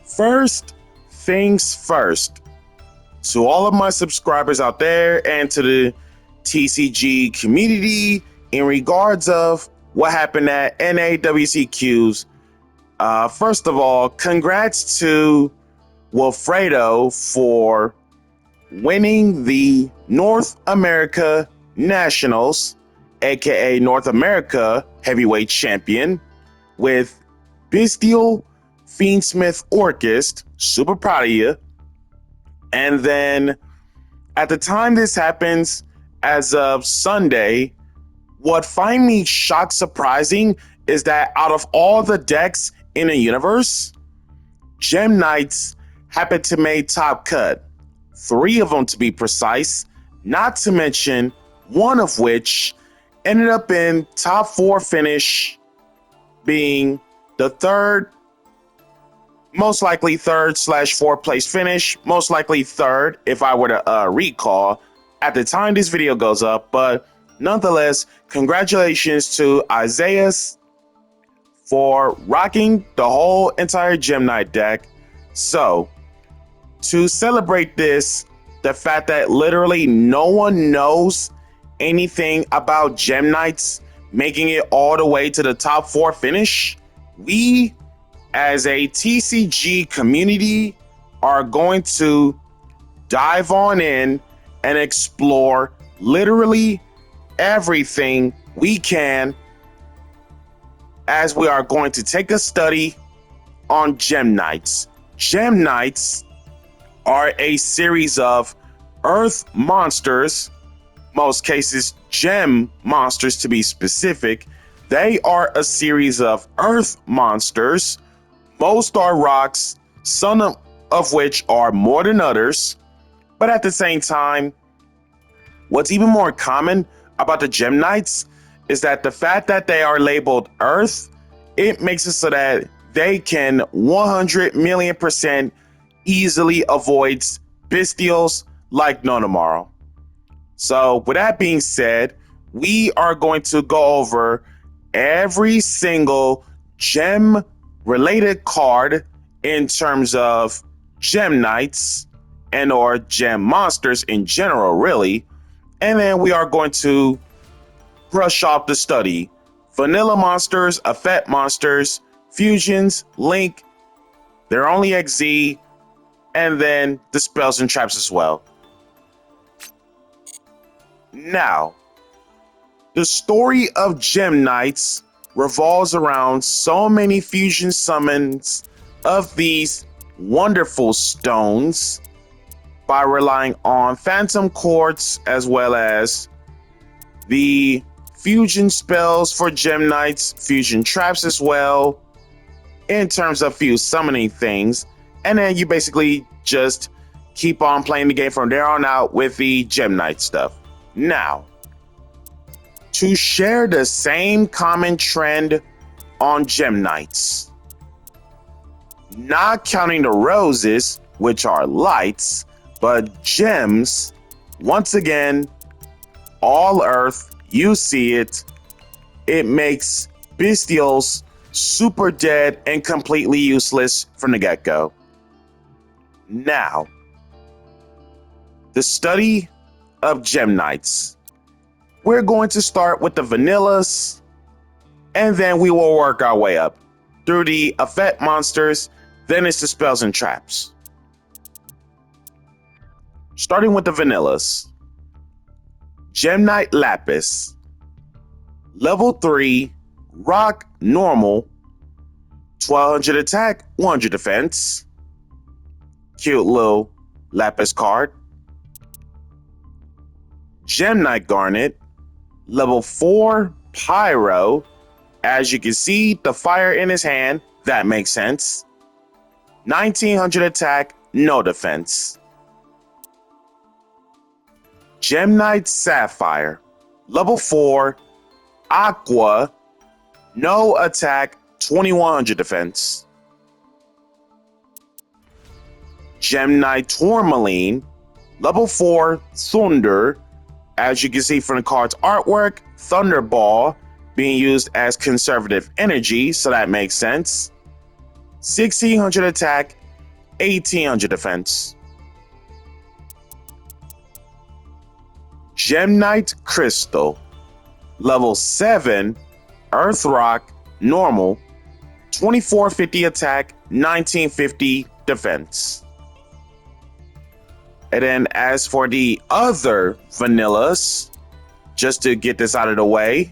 First things first, to all of my subscribers out there and to the TCG community in regards of what happened at NAWCQs. First of all, congrats to Wilfredo for winning the North America Nationals, aka North America Heavyweight Champion, with Bestial Fiendsmith Orchist. Super proud of you. And then at the time this happens, as of Sunday, what find me shocked surprising is that out of all the decks in the universe, Gem Knights happened to make top cut. 3 of them to be precise, not to mention one of which ended up in top 4 finish, being the third, most likely third/4th place finish, most likely third if I were to recall at the time this video goes up. But nonetheless, congratulations to Isaiah for rocking the whole entire Gem Knight deck. So to celebrate this, the fact that literally no one knows anything about Gem Knights making it all the way to the top 4 finish, we as a TCG community are going to dive on in and explore literally everything we can, as we are going to take a study on Gem Knights. Gem Knights are a series of earth monsters, most cases gem monsters to be specific. They are a series of earth monsters. Most are rocks, some of which are more than others. But at the same time, what's even more common about the Gem Knights is that the fact that they are labeled Earth, it makes it so that they can 100 million % easily avoid bestials like no tomorrow. So with that being said, we are going to go over every single gem related card in terms of Gem Knights and or gem monsters in general, really. And then we are going to brush off the study. Vanilla monsters, effect monsters, fusions, link, their only XZ, and then the spells and traps as well. Now, the story of Gem Knights revolves around so many fusion summons of these wonderful stones by relying on phantom quartz as well as the fusion spells for Gem Knights, fusion traps as well, in terms of few summoning things. And then you basically just keep on playing the game from there on out with the Gem Knight stuff. Now, to share the same common trend on Gem Knights, not counting the roses, which are lights, but gems, once again, all earth, you see it, it makes bestials super dead and completely useless from the get-go. Now, the study of Gem Knights. We're going to start with the vanillas, and then we will work our way up through the effect monsters, then it's the spells and traps. Starting with the vanillas. Gem Knight Lapis. Level 3, rock normal, 1200 attack, 100 defense. Cute little Lapis card. Gem Knight Garnet. Level 4, Pyro. As you can see, the fire in his hand, that makes sense. 1900 attack, no defense. Gem Knight Sapphire. Level 4, Aqua. No attack, 2100 defense. Gem Knight Tourmaline. Level 4, Thunder. As you can see from the card's artwork, Thunderball being used as conservative energy, so that makes sense. 1600 attack, 1800 defense. Gemnite Crystal, level 7, Earth Rock, normal, 2450 attack, 1950 defense. And then as for the other vanillas, just to get this out of the way,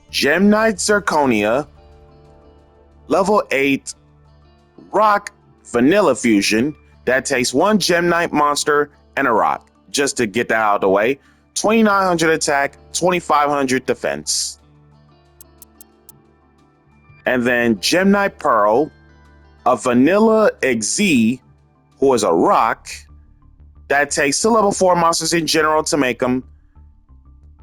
Gemnite Zirconia, level 8, Rock Vanilla Fusion, that takes one Gemnite monster and a rock. Just to get that out of the way, 2900 attack, 2500 defense. And then Gemnite Pearl, a Vanilla XZ, who is a rock, that takes 2 level 4 monsters in general to make them,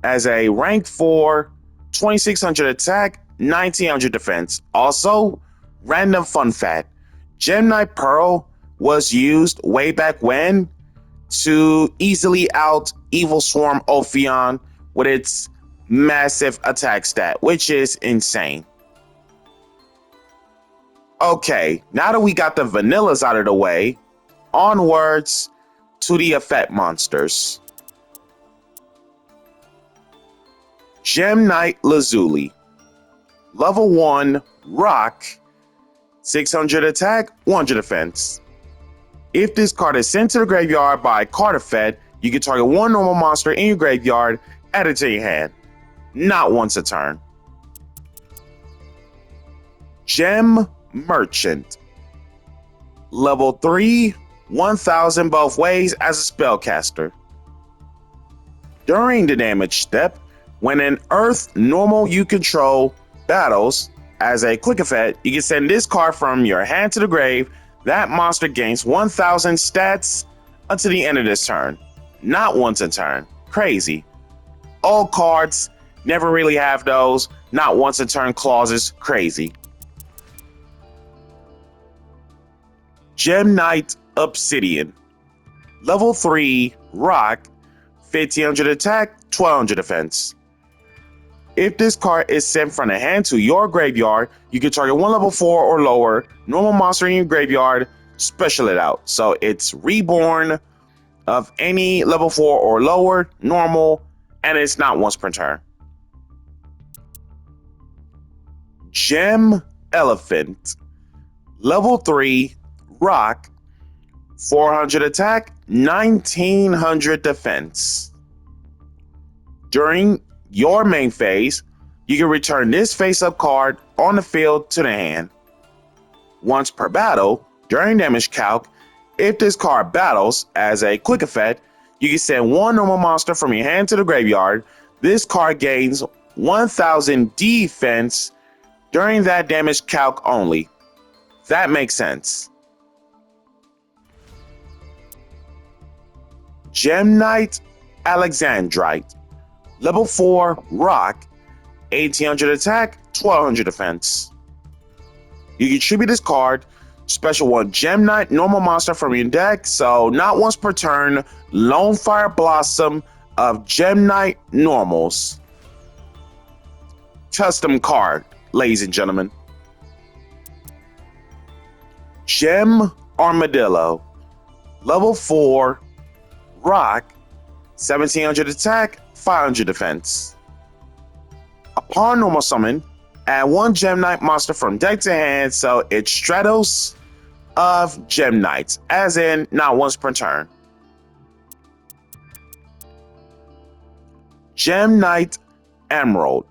as a rank 4, 2600 attack, 1900 defense. Also, random fun fact, Gemnite Pearl was used way back when to easily out Evil Swarm Ophion with its massive attack stat, which is insane. Okay, now that we got the vanillas out of the way, onwards to the effect monsters. Gemnite Lazuli, level 1, rock, 600 attack, 100 defense. If this card is sent to the graveyard by card effect, you can target one normal monster in your graveyard, add it to your hand. Not once a turn. Gem Merchant, level 3, 1000 both ways as a spellcaster. During the damage step, when an Earth normal you control battles, as a quick effect, you can send this card from your hand to the grave. That monster gains 1000 stats until the end of this turn. Not once a turn. Crazy. Old cards never really have those not once a turn clauses. Crazy. Gemnite Obsidian, level 3, rock, 1500 attack, 1200 defense. If this card is sent from the hand to your graveyard, you can target one level 4 or lower normal monster in your graveyard, special it out. So it's reborn of any level 4 or lower, normal, and it's not once per turn. Gem Elephant, level 3, rock, 400 attack, 1900 defense. During your main phase, you can return this face-up card on the field to the hand. Once per battle, during damage calc, if this card battles as a quick effect, you can send one normal monster from your hand to the graveyard. This card gains 1000 defense during that damage calc only. That makes sense. Gemnite Alexandrite, level 4, rock, 1800 attack, 1200 defense. You can tribute this card, special one Gemnite normal monster from your deck, so not once per turn, Lone Fire Blossom of Gemnite normals. Custom card, ladies and gentlemen. Gem Armadillo, level 4, rock, 1700 attack, 500 defense. Upon normal summon, add one Gemnite monster from deck to hand, so it's Stratos of Gemnites, as in not once per turn. Gemnite Emerald.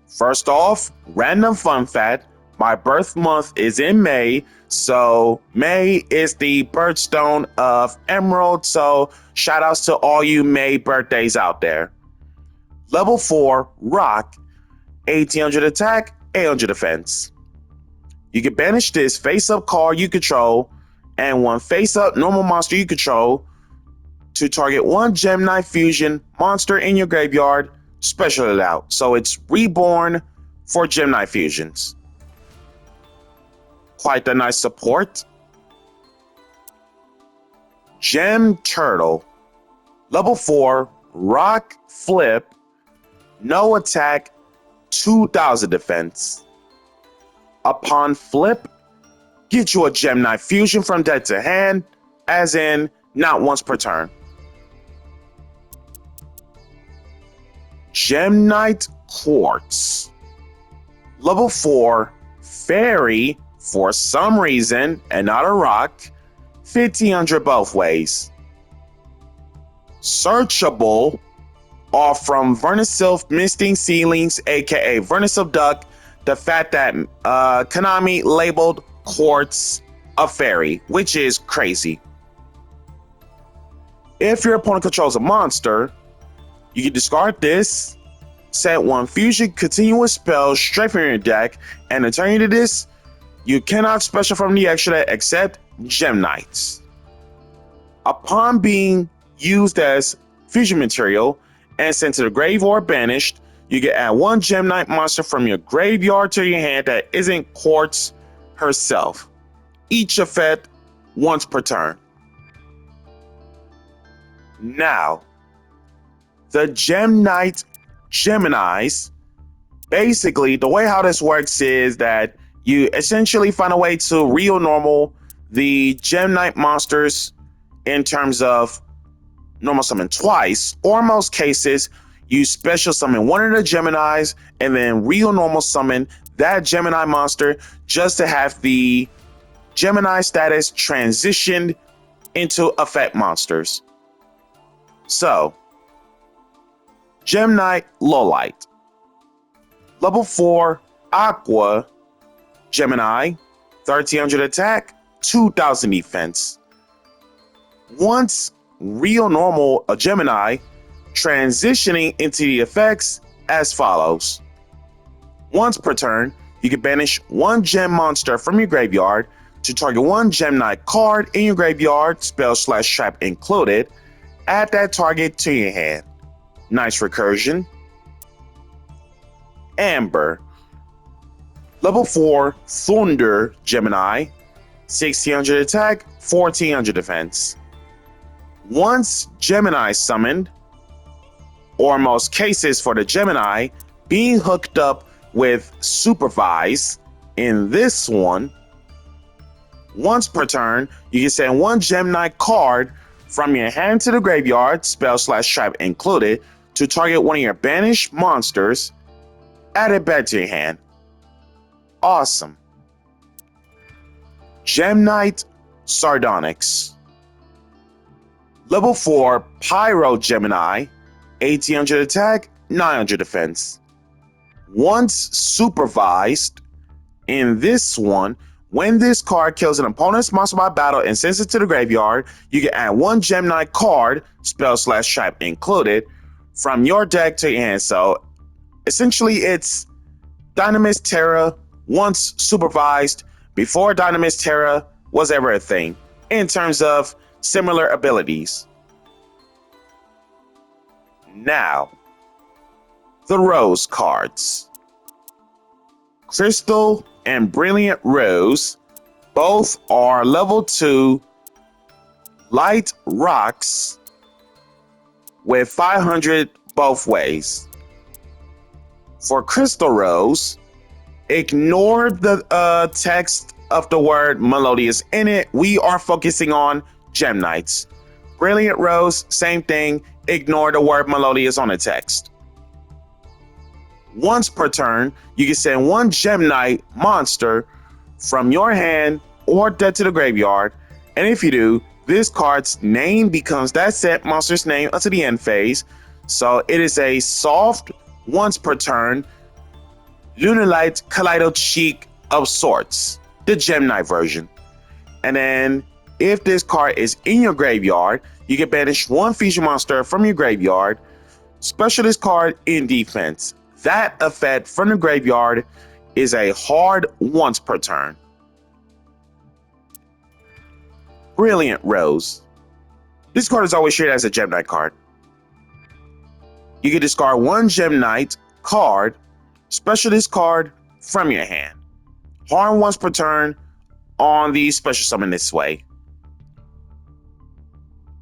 First off, random fun fact, my birth month is in May, so May is the birthstone of Emerald, so shout outs to all you May birthdays out there. Level 4, rock, 1800 attack, 800 defense. You can banish this face-up card you control and one face-up normal monster you control to target one Gemnite Fusion monster in your graveyard, special it out. So it's reborn for Gemnite Fusions. Quite a nice support. Gem Turtle, level 4, rock, flip, no attack, 2000 defense. Upon flip, get you a Gem Knight fusion from deck to hand, as in not once per turn. Gem Knight Quartz. Level 4, Fairy, for some reason, and not a rock, 1500 both ways. Searchable, are from Vernisylph Misting Ceilings, aka Vernisylph Duck, the fact that Konami labeled Quartz a fairy, which is crazy. If your opponent controls a monster, you can discard this, set one fusion continuous spell straight from your deck, and to turn into this, you cannot special from the extra deck except Gem Knights. Upon being used as fusion material and sent to the grave or banished, you can add one Gem Knight monster from your graveyard to your hand that isn't Quartz herself. Each effect once per turn. Now, the Gem Knight Geminis, basically the way how this works is that you essentially find a way to real normal the Gem Knight monsters in terms of normal summon twice, or in most cases, you special summon one of the Geminis and then real normal summon that Gemini monster just to have the Gemini status transitioned into effect monsters. So, Gem Knight Lowlight. Level 4 Aqua Gemini, 1300 attack, 2000 defense. Once real normal a Gemini, transitioning into the effects as follows. Once per turn, you can banish one gem monster from your graveyard to target one Gem Knight card in your graveyard, spell/trap included. Add that target to your hand. Nice recursion. Amber. Level 4 Thunder Gemini, 1600 attack, 1400 defense. Once Gemini summoned, or in most cases for the Gemini, being hooked up with Supervise, in this one, once per turn, you can send one Gem Knight card from your hand to the graveyard, spell/trap included, to target one of your banished monsters, add it back to your hand. Awesome. Gem Knight Sardonyx. Level 4 Pyro Gemini, 1800 attack, 900 defense. Once supervised, in this one, when this card kills an opponent's monster by battle and sends it to the graveyard, you can add one Gem Knight card, spell/trap included, from your deck to your hand. So essentially it's Dynamis Terra once supervised before Dynamis Terra was ever a thing in terms of similar abilities. Now, the Rose cards. Crystal and Brilliant Rose both are level 2 light rocks with 500 both ways. For Crystal Rose, ignore the text of the word melodious in it. We are focusing on Gem Knights. Brilliant Rose, same thing. Ignore the word melodious on the text. Once per turn, you can send one Gem Knight monster from your hand or deck to the graveyard, and if you do, this card's name becomes that set monster's name until the end phase. So it is a soft once per turn Lunalight Kaleido Cheek of sorts, the Gem Knight version. And then if this card is in your graveyard, you can banish one fusion monster from your graveyard, special this card in defense. That effect from the graveyard is a hard once per turn. Brilliant Rose. This card is always treated as a Gem Knight card. You can discard one Gem Knight card, special this card from your hand. Harm once per turn on the special summon this way.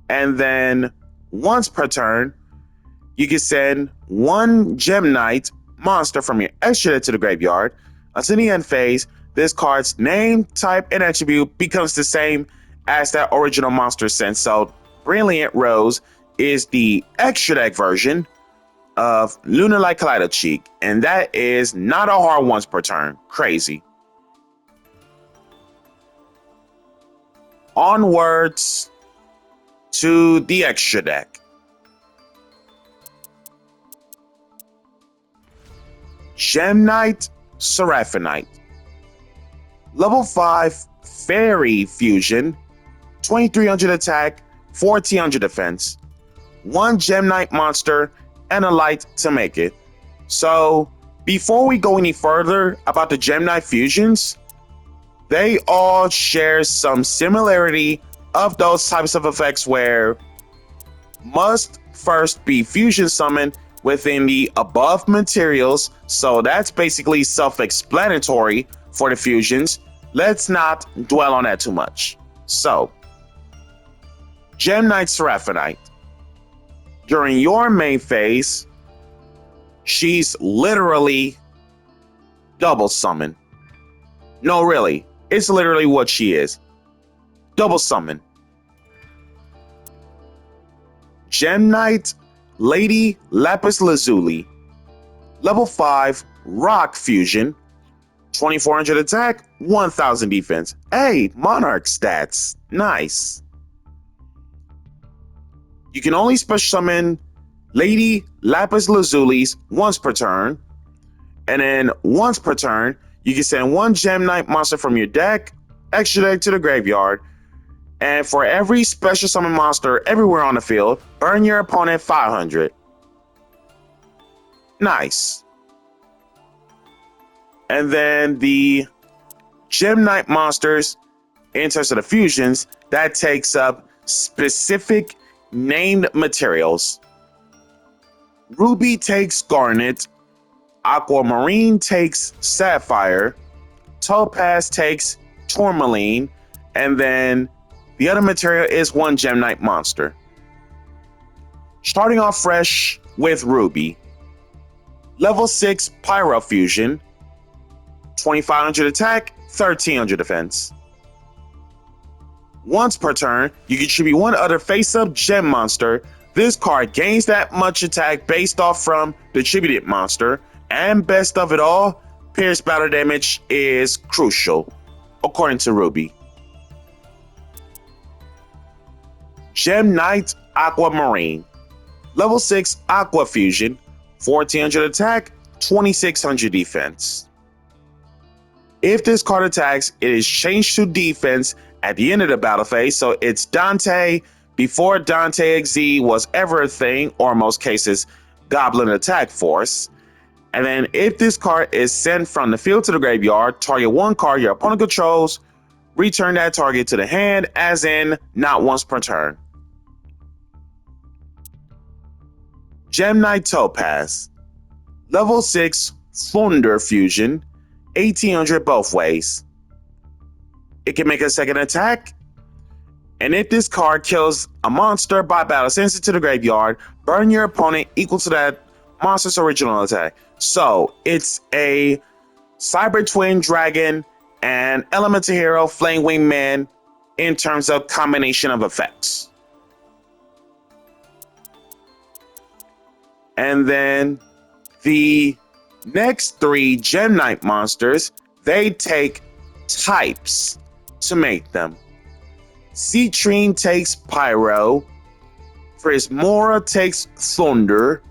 And then once per turn, you can send one Gem Knight monster from your extra deck to the graveyard until the end phase. this card's name, type, and attribute becomes the same as that original monster sent. So Brilliant Rose is the extra deck version of Lunar Light Kaleidocheek, and that is not a hard once per turn. Crazy. Onwards to the extra deck. Gem Knight, Seraphonite. Level 5 Fairy Fusion, 2300 attack, 1400 defense. 1 Gem Knight monster and a light to make it. So before we go any further about the Gem Knight fusions, they all share some similarity of those types of effects where must first be fusion summoned within the above materials. So that's basically self-explanatory for the fusions. Let's not dwell on that too much. So, Gem Knight Seraphonite. During your main phase, she's literally double summon. No, really. It's literally what she is. Double summon. Gem Knight Lady Lapis Lazuli. Level 5 Rock Fusion. 2400 attack, 1000 defense. Hey, Monarch stats. Nice. You can only special summon Lady Lapis Lazuli's once per turn. And then once per turn, you can send 1 Gem Knight monster from your deck, extra deck to the graveyard. And for every special summon monster everywhere on the field, burn your opponent 500. Nice. And then the Gem Knight monsters, in terms of the fusions, that takes up specific named materials. Ruby takes Garnet, Aquamarine takes Sapphire, Topaz takes Tourmaline, and then the other material is 1 Gem Knight monster. Starting off fresh with Ruby. Level 6 Pyro Fusion, 2500 attack, 1300 defense. Once per turn, you contribute 1 other face-up gem monster. This card gains that much attack based off from the attributed monster, and best of it all, pierce battle damage is crucial, according to Ruby. Gem Knight Aquamarine. Level 6 Aqua Fusion, 1400 attack, 2600 defense. If this card attacks, it is changed to defense at the end of the battle phase, so it's Dante before Dante XZ was ever a thing, or in most cases, Goblin Attack Force. And then if this card is sent from the field to the graveyard, target 1 card your opponent controls, return that target to the hand, as in not once per turn. Gem Knight Topaz. Level 6 Thunder Fusion, 1800 both ways. It can make a second attack, and if this card kills a monster by battle, sends it to the graveyard, burn your opponent equal to that monster's original attack. So it's a Cyber Twin Dragon and Elemental Hero Flame Wing Man in terms of combination of effects. And then the next 3 Gem Knight monsters, they take types to make them. Citrine takes Pyro, Prismora takes Thunder,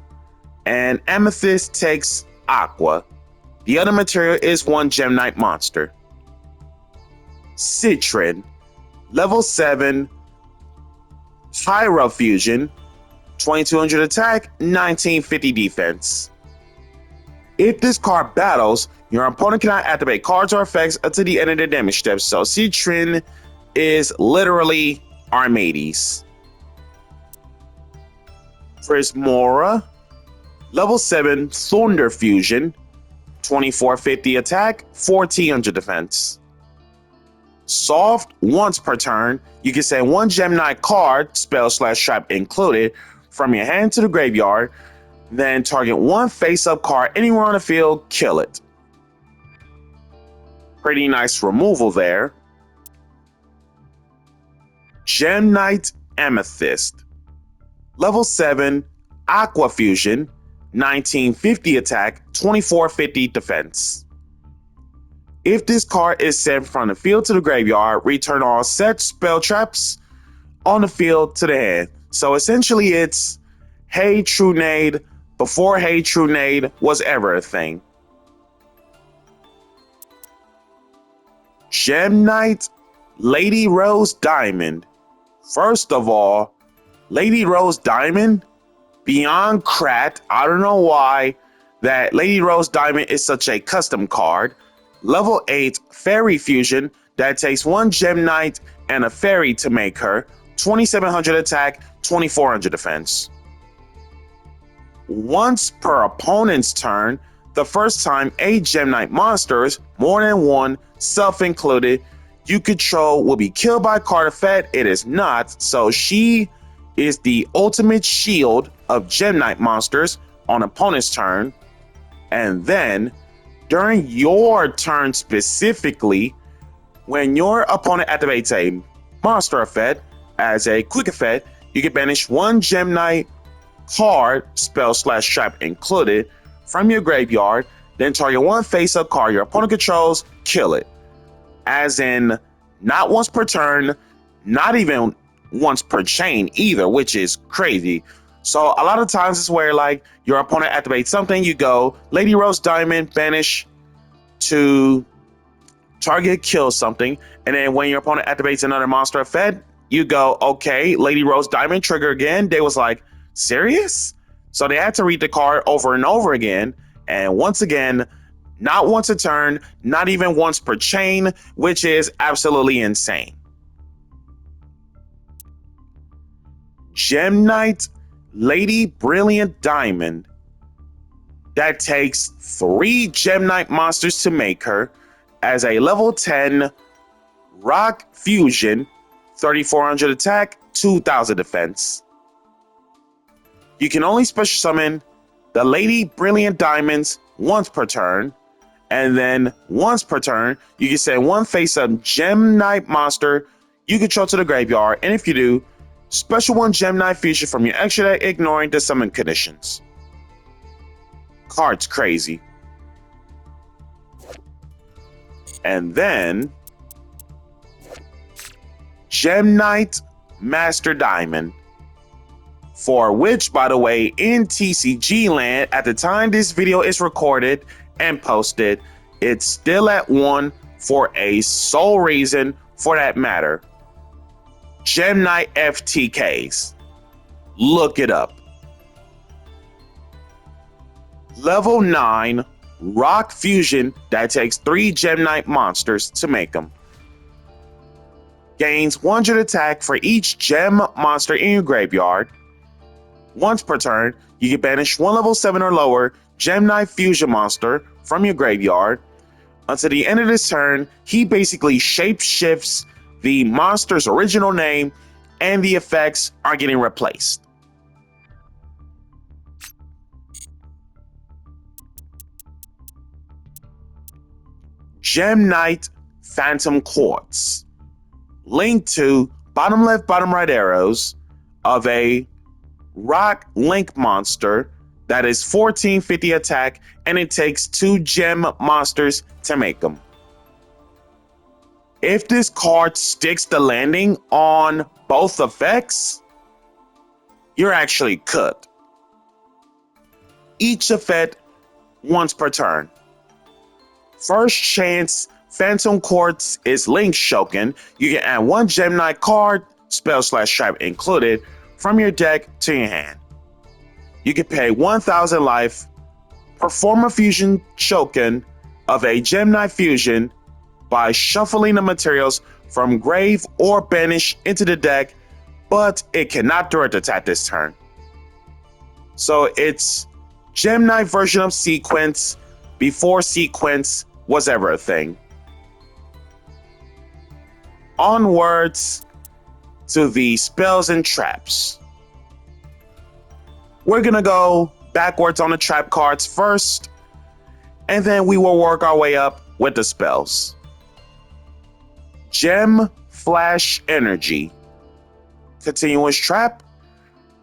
and Amethyst takes Aqua. The other material is 1 Gem Knight monster. Citrin, level 7, Pyro Fusion, 2200 attack, 1950 defense. If this card battles, your opponent cannot activate cards or effects until the end of the damage step. So Citrin is literally Armades. Prismora, level 7 Thunder Fusion, 2450 attack, 1400 defense. Soft, once per turn, you can send 1 Gem Knight card, spell/trap included, from your hand to the graveyard, then target 1 face-up card anywhere on the field, kill it. Pretty nice removal there. Gem Knight Amethyst. Level 7, Aqua Fusion, 1950 attack, 2450 defense. If this card is sent from the field to the graveyard, return all set spell traps on the field to the hand. So essentially it's Hey True Nade before Hey True Nade was ever a thing. Gem Knight Lady Rose Diamond. First of all, Lady Rose Diamond, beyond cracked. I don't know why that Lady Rose Diamond is such a custom card. Level 8 Fairy Fusion that takes one Gem Knight and a Fairy to make her. 2700 attack, 2400 defense. Once per opponent's turn, the first time a Gem Knight monsters, more than one, self-included, you control will be killed by card effect. It is not, so she is the ultimate shield of Gem Knight monsters on opponent's turn. And then, during your turn specifically, when your opponent activates a monster effect as a quick effect, you can banish one Gem Knight card, spell/trap included, from your graveyard, then target one face-up card your opponent controls, kill it. As in, not once per turn, not even once per chain either, which is crazy. So a lot of times it's where like your opponent activates something, you go Lady Rose Diamond, banish to target, kill something, and then when your opponent activates another monster effect, you go, okay, Lady Rose Diamond, trigger again. They was like, serious? So they had to read the card over and over again, and once again, not once a turn, not even once per chain, which is absolutely insane. Gem Knight Lady Brilliant Diamond. That takes 3 Gem Knight monsters to make her as a level 10 Rock Fusion, 3400 attack, 2000 defense. You can only special summon the Lady Brilliant Diamonds once per turn, and then once per turn, you can send one face-up Gem Knight monster you control to the graveyard, and if you do, special one Gem Knight Fusion from your extra deck, ignoring the summon conditions. Card's crazy. And then Gem Knight Master Diamond, for which, by the way, in TCG land, at the time this video is recorded and posted, it's still at 1 for a sole reason for that matter. Gem Knight FTKs. Look it up. Level 9 Rock Fusion that takes 3 Gem Knight monsters to make them. Gains 100 attack for each gem monster in your graveyard. Once per turn, you can banish one level 7 or lower Gem Knight Fusion monster from your graveyard. Until the end of this turn, he basically shape-shifts the monster's original name and the effects are getting replaced. Gem Knight Phantom Quartz. Link to bottom left, bottom right arrows of a rock link monster that is 1450 attack, and it takes 2 gem monsters to make them. If this card sticks the landing on both effects, you're actually cooked. Each effect once per turn. First chance Phantom Quartz is Link Shoken. You can add 1 Gem Knight card, spell/trap included, from your deck to your hand. You can pay 1000 life, perform a fusion Shoken of a Gem Knight fusion by shuffling the materials from grave or banish into the deck, but it cannot direct attack this turn. So it's Gem Knight version of Sequence before Sequence was ever a thing. Onwards to the spells and traps. We're gonna go backwards on the trap cards first, and then we will work our way up with the spells. Gem Flash Energy. Continuous trap.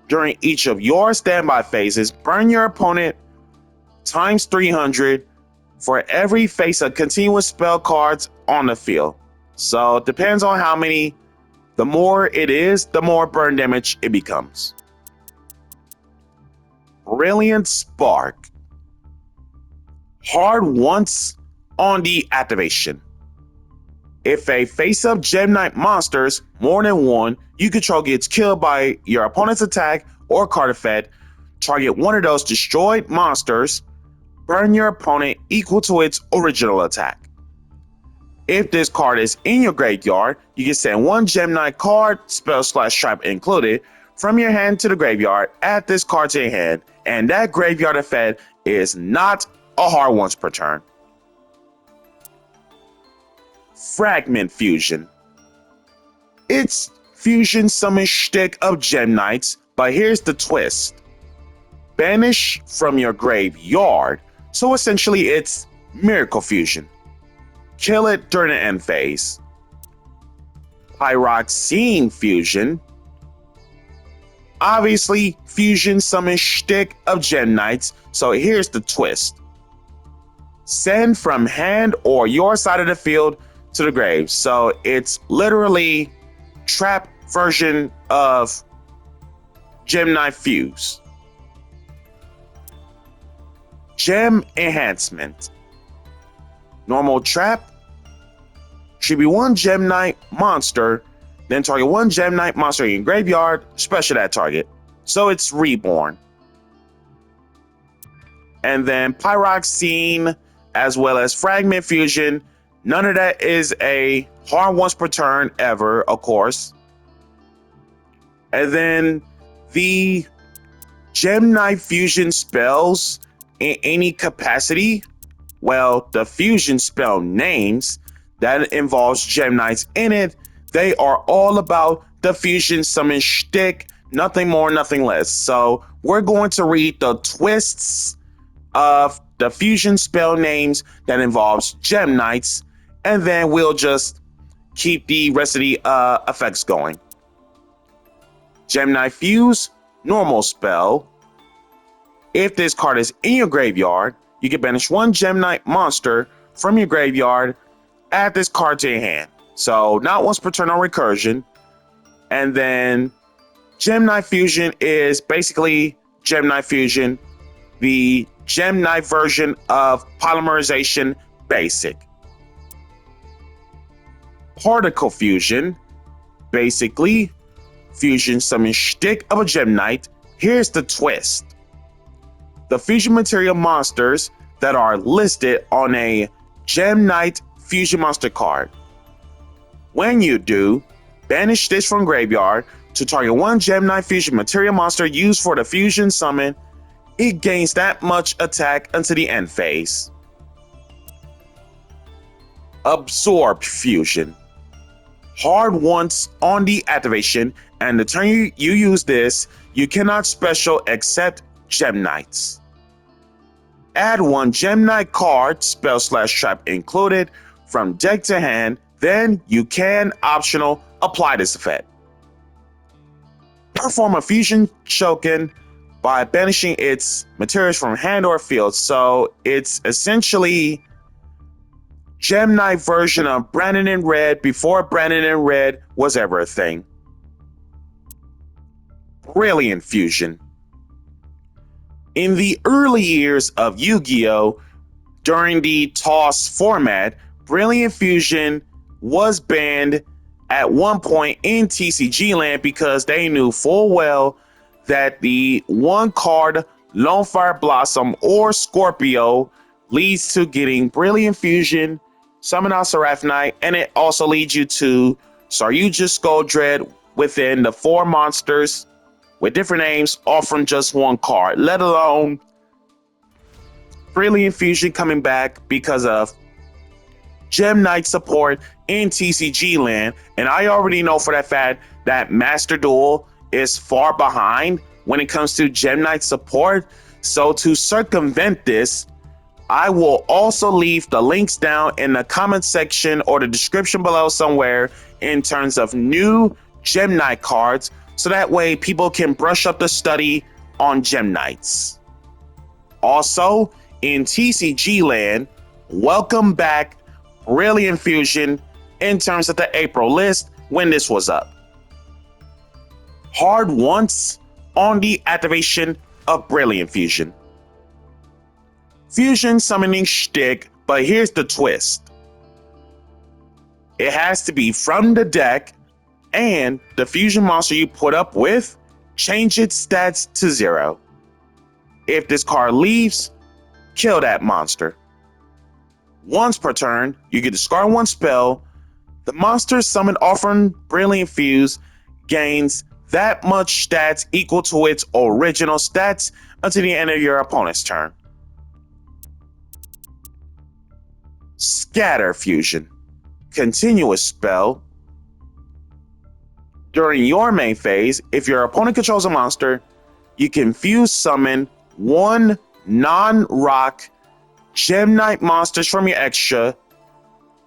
During each of your standby phases, burn your opponent times 300 for every face of continuous spell cards on the field. So it depends on how many. The more it is, the more burn damage it becomes. Brilliant Spark. Hard once on the activation. If a face-up Gem Knight monsters, more than one, you control gets killed by your opponent's attack or card effect, target one of those destroyed monsters, burn your opponent equal to its original attack. If this card is in your graveyard, you can send one Gem Knight card, spell/trap included, from your hand to the graveyard, add this card to your hand, and that graveyard effect is not a hard once per turn. Fragment Fusion. It's fusion summon shtick of Gem Knights, but here's the twist. Banish from your graveyard, so essentially it's Miracle Fusion. Kill it during the end phase. Pyroxene Fusion. Obviously, fusion summon shtick of Gem Knights, so here's the twist. Send from hand or your side of the field to the grave. So it's literally trap version of Gem Knight Fuse. Gem Enhancement. Normal trap. Should be one Gem Knight monster, then target one Gem Knight monster in your graveyard, special that target. So it's reborn. And then Pyroxene, as well as Fragment Fusion. None of that is a hard once per turn ever, of course. And then the Gem Knight Fusion spells in any capacity, well, the fusion spell names that involves Gem Knights in it, they are all about the fusion summon shtick, nothing more, nothing less. So we're going to read the twists of the fusion spell names that involves Gem Knights, and then we'll just keep the rest of the effects going. Gem Knight Fuse, normal spell. If this card is in your graveyard, you can banish one Gem Knight monster from your graveyard, add this card to your hand. So not once per turn on recursion. And then Gem Knight Fusion is basically Gem Knight Fusion, the Gem Knight version of Polymerization Basic. Particle Fusion, basically fusion summon shtick of a Gem Knight. Here's the twist. The fusion material monsters that are listed on a Gem Knight fusion monster card. When you do, banish this from graveyard to target one Gem Knight fusion material monster used for the fusion summon. It gains that much attack until the end phase. Absorb Fusion. Hard once on the activation, and the turn you use this, you cannot special except Gem Knights. Add one Gem Knight card, spell/trap included, from deck to hand, then you can optional apply this effect. Perform a fusion token by banishing its materials from hand or field. So it's essentially Gem Knight version of Brandon in Red before Brandon in Red was ever a thing. Brilliant Fusion. In the early years of Yu-Gi-Oh! During the TOS format, Brilliant Fusion was banned at one point in TCG land because they knew full well that the one card Lone Fire Blossom or Scorpio leads to getting Brilliant Fusion, Summon out Seraph Knight, and it also leads you to Saryuja Skull Dread within the 4 monsters with different names, all from just one card, let alone Brilliant Fusion coming back because of Gem Knight support in TCG land. And I already know for that fact that Master Duel is far behind when it comes to Gem Knight support. So to circumvent this, I will also leave the links down in the comment section or the description below somewhere in terms of new Gem Knight cards, so that way people can brush up the study on Gem Knights. Also, in TCG land, welcome back Brilliant Fusion in terms of the April list when this was up. Hard once on the activation of Brilliant Fusion. Fusion summoning shtick, but here's the twist. It has to be from the deck, and the fusion monster you put up with, change its stats to 0. If this card leaves, kill that monster. Once per turn, you can discard one spell. The monster summoned offering Brilliant Fuse gains that much stats equal to its original stats until the end of your opponent's turn. Scatter Fusion. Continuous spell. During your main phase, if your opponent controls a monster, you can fuse summon one non-rock Gem Knight monsters from your extra,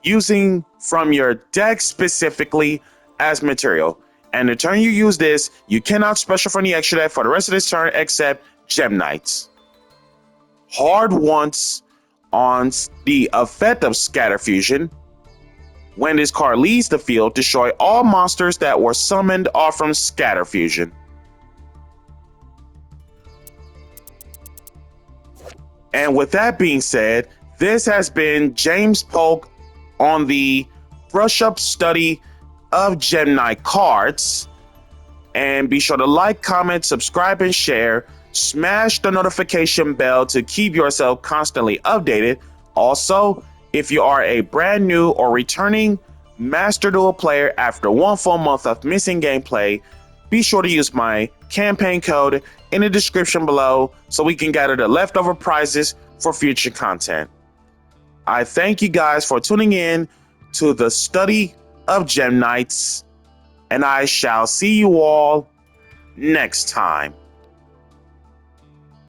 using from your deck specifically as material. And the turn you use this, you cannot special from the extra deck for the rest of this turn except Gem Knights. Hard once on the effect of Scatter Fusion. When this card leaves the field, destroy all monsters that were summoned off from Scatter Fusion. And with that being said, this has been James Polk on the brush up study of Gem Knight cards. And be sure to like, comment, subscribe, and share. Smash the notification bell to keep yourself constantly updated. Also, if you are a brand new or returning Master Duel player after one full month of missing gameplay, be sure to use my campaign code in the description below so we can gather the leftover prizes for future content. I thank you guys for tuning in to the study of Gem Knights, and I shall see you all next time.